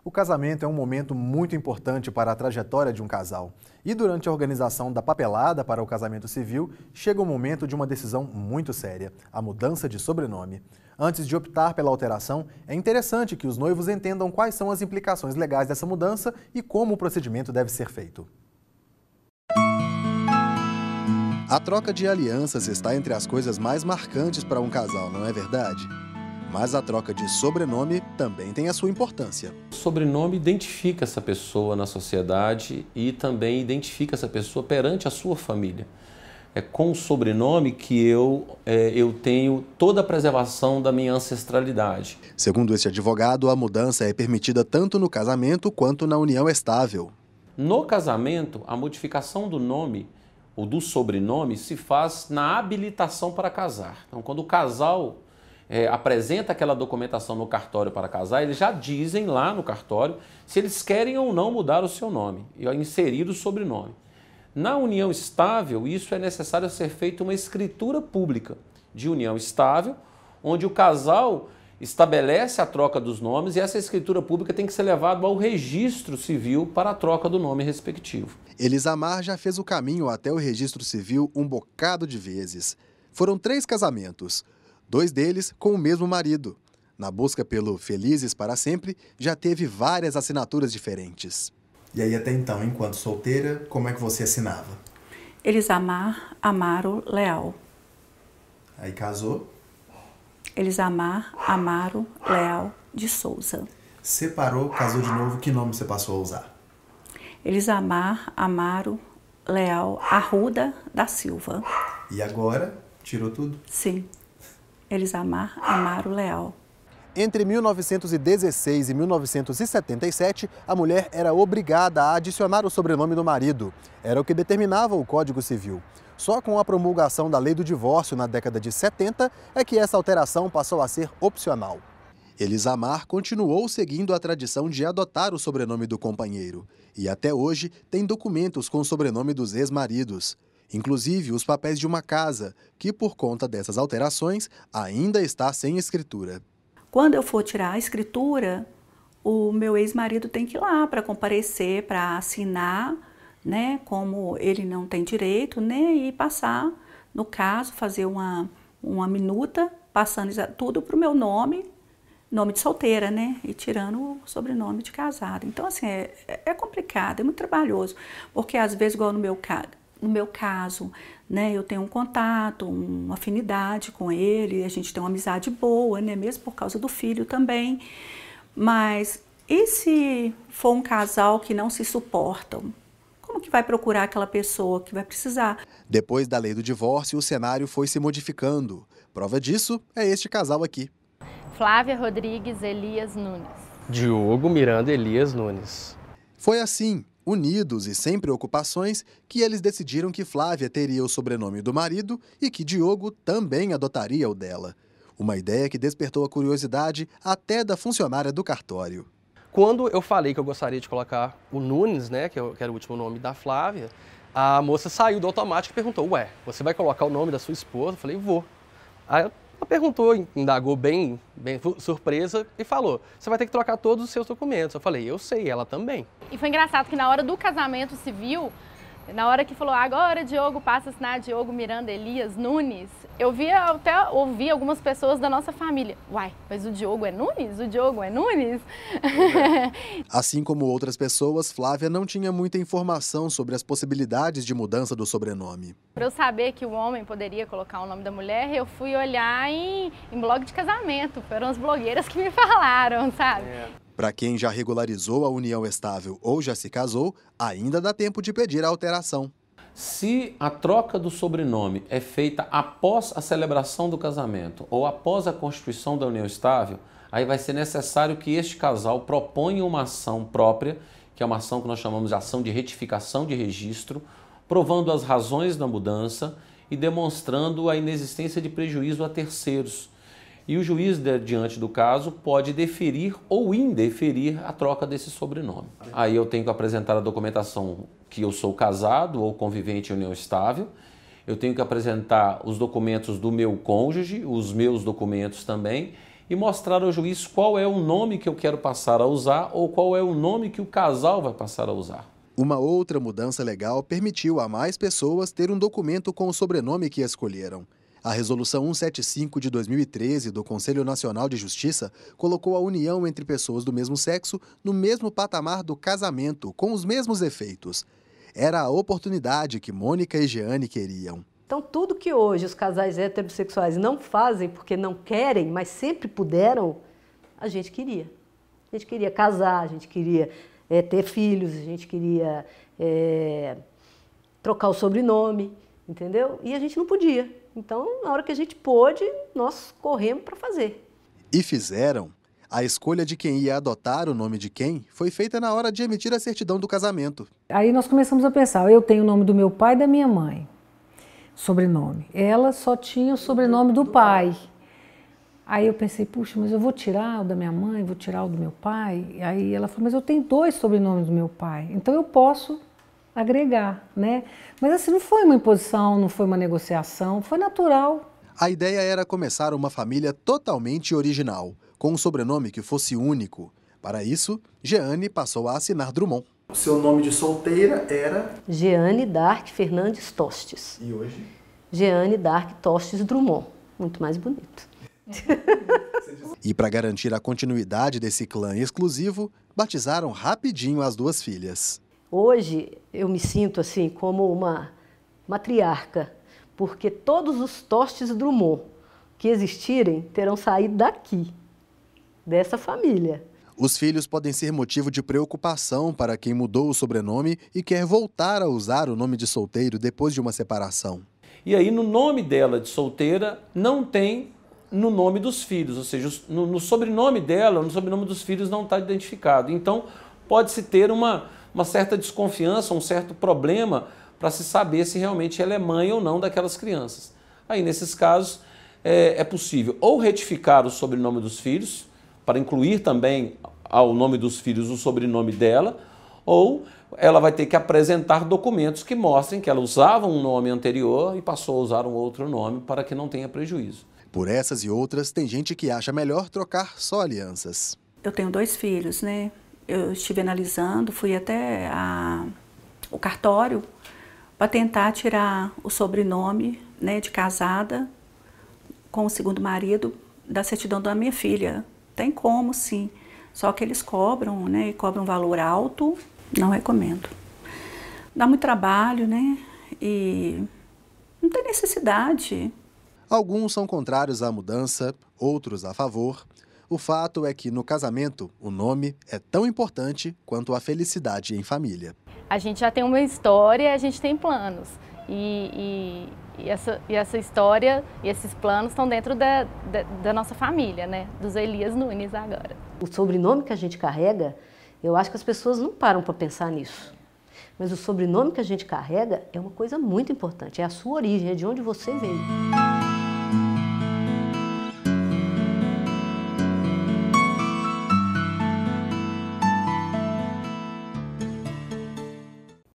O casamento é um momento muito importante para a trajetória de um casal. E durante a organização da papelada para o casamento civil, chega o momento de uma decisão muito séria, a mudança de sobrenome. Antes de optar pela alteração, é interessante que os noivos entendam quais são as implicações legais dessa mudança e como o procedimento deve ser feito. A troca de alianças está entre as coisas mais marcantes para um casal, não é verdade? Mas a troca de sobrenome também tem a sua importância. O sobrenome identifica essa pessoa na sociedade e também identifica essa pessoa perante a sua família. É com o sobrenome que eu tenho toda a preservação da minha ancestralidade. Segundo este advogado, a mudança é permitida tanto no casamento quanto na união estável. No casamento, a modificação do nome ou do sobrenome se faz na habilitação para casar. Então, quando o casal apresenta aquela documentação no cartório para casar, eles já dizem lá no cartório se eles querem ou não mudar o seu nome e inserir o sobrenome. Na união estável, isso é necessário ser feita uma escritura pública de união estável, onde o casal estabelece a troca dos nomes e essa escritura pública tem que ser levada ao registro civil para a troca do nome respectivo. Elisamar já fez o caminho até o registro civil um bocado de vezes. Foram 3 casamentos, 2 deles com o mesmo marido. Na busca pelo Felizes para Sempre, já teve várias assinaturas diferentes. E aí, até então, enquanto solteira, como é que você assinava? Elisamar Amaro Leal. Aí casou? Elisamar Amaro Leal de Souza. Separou, casou de novo, que nome você passou a usar? Elisamar Amaro Leal Arruda da Silva. E agora, tirou tudo? Sim, Elisamar Amaro Leal. Entre 1916 e 1977, a mulher era obrigada a adicionar o sobrenome do marido. Era o que determinava o Código Civil. Só com a promulgação da Lei do Divórcio na década de 70 é que essa alteração passou a ser opcional. Elisamar continuou seguindo a tradição de adotar o sobrenome do companheiro. E até hoje tem documentos com o sobrenome dos ex-maridos. Inclusive os papéis de uma casa, que por conta dessas alterações ainda está sem escritura. Quando eu for tirar a escritura, o meu ex-marido tem que ir lá para comparecer, para assinar, né, como ele não tem direito, né, e passar, no caso, fazer uma minuta, passando tudo para o meu nome de solteira, né, e tirando o sobrenome de casada. Então, assim, é complicado, é muito trabalhoso, porque às vezes, igual no meu caso, né, eu tenho um contato, uma afinidade com ele, a gente tem uma amizade boa, né, mesmo por causa do filho também. Mas e se for um casal que não se suportam? Como que vai procurar aquela pessoa que vai precisar? Depois da lei do divórcio, o cenário foi se modificando. Prova disso é este casal aqui. Flávia Rodrigues Elias Nunes. Diogo Miranda Elias Nunes. Foi assim, unidos e sem preocupações, que eles decidiram que Flávia teria o sobrenome do marido e que Diogo também adotaria o dela. Uma ideia que despertou a curiosidade até da funcionária do cartório. Quando eu falei que eu gostaria de colocar o Nunes, né, que era o último nome da Flávia, a moça saiu do automático e perguntou: ué, você vai colocar o nome da sua esposa? Eu falei: vou. Aí ela perguntou, indagou bem surpresa e falou: você vai ter que trocar todos os seus documentos. Eu falei: eu sei, ela também. E foi engraçado que na hora do casamento civil, na hora que falou: agora Diogo passa a assinar Diogo Miranda Elias Nunes, eu até ouvi algumas pessoas da nossa família: uai, mas o Diogo é Nunes? O Diogo é Nunes? Assim como outras pessoas, Flávia não tinha muita informação sobre as possibilidades de mudança do sobrenome. Para eu saber que o homem poderia colocar o nome da mulher, eu fui olhar em blog de casamento. Foram as blogueiras que me falaram, sabe? Para quem já regularizou a união estável ou já se casou, ainda dá tempo de pedir a alteração. Se a troca do sobrenome é feita após a celebração do casamento ou após a constituição da união estável, aí vai ser necessário que este casal proponha uma ação própria, que é uma ação que nós chamamos de ação de retificação de registro, provando as razões da mudança e demonstrando a inexistência de prejuízo a terceiros. E o juiz, diante do caso, pode deferir ou indeferir a troca desse sobrenome. Aí eu tenho que apresentar a documentação que eu sou casado ou convivente em união estável, eu tenho que apresentar os documentos do meu cônjuge, os meus documentos também, e mostrar ao juiz qual é o nome que eu quero passar a usar ou qual é o nome que o casal vai passar a usar. Uma outra mudança legal permitiu a mais pessoas ter um documento com o sobrenome que escolheram. A Resolução 175 de 2013 do Conselho Nacional de Justiça colocou a união entre pessoas do mesmo sexo no mesmo patamar do casamento, com os mesmos efeitos. Era a oportunidade que Mônica e Jeane queriam. Então, tudo que hoje os casais heterossexuais não fazem porque não querem, mas sempre puderam, a gente queria. A gente queria casar, a gente queria ter filhos, a gente queria trocar o sobrenome, entendeu? E a gente não podia. Então, na hora que a gente pôde, nós corremos para fazer. E fizeram. A escolha de quem ia adotar o nome de quem foi feita na hora de emitir a certidão do casamento. Aí nós começamos a pensar, eu tenho o nome do meu pai e da minha mãe, sobrenome. Ela só tinha o sobrenome do pai. Aí eu pensei, puxa, mas eu vou tirar o da minha mãe, vou tirar o do meu pai. Aí ela falou, mas eu tenho 2 sobrenomes do meu pai, então eu posso agregar, né? Mas assim, não foi uma imposição, não foi uma negociação, foi natural. A ideia era começar uma família totalmente original, com um sobrenome que fosse único. Para isso, Jeane passou a assinar Drummond. O seu nome de solteira era? Jeane Dark Fernandes Tostes. E hoje? Jeane Dark Tostes Drummond. Muito mais bonito. E para garantir a continuidade desse clã exclusivo, batizaram rapidinho as 2 filhas. Hoje eu me sinto assim como uma matriarca, porque todos os Tostes Drummond que existirem terão saído daqui, dessa família. Os filhos podem ser motivo de preocupação para quem mudou o sobrenome e quer voltar a usar o nome de solteiro depois de uma separação. E aí no nome dela de solteira não tem no nome dos filhos, ou seja, no sobrenome dela, no sobrenome dos filhos não está identificado. Então pode-se ter uma certa desconfiança, um certo problema para se saber se realmente ela é mãe ou não daquelas crianças. Aí nesses casos é possível ou retificar o sobrenome dos filhos, para incluir também ao nome dos filhos o sobrenome dela, ou ela vai ter que apresentar documentos que mostrem que ela usava um nome anterior e passou a usar um outro nome para que não tenha prejuízo. Por essas e outras, tem gente que acha melhor trocar só alianças. Eu tenho 2 filhos, né? Eu estive analisando, fui até o cartório para tentar tirar o sobrenome, né, de casada com o segundo marido da certidão da minha filha. Tem como, sim. Só que eles cobram, né? E cobram um valor alto. Não recomendo. Dá muito trabalho, né? E não tem necessidade. Alguns são contrários à mudança, outros a favor. O fato é que no casamento, o nome é tão importante quanto a felicidade em família. A gente já tem uma história, a gente tem planos. E essa história e esses planos estão dentro da nossa família, né? Dos Elias Nunes agora. O sobrenome que a gente carrega, eu acho que as pessoas não param para pensar nisso. Mas o sobrenome que a gente carrega é uma coisa muito importante, é a sua origem, é de onde você veio.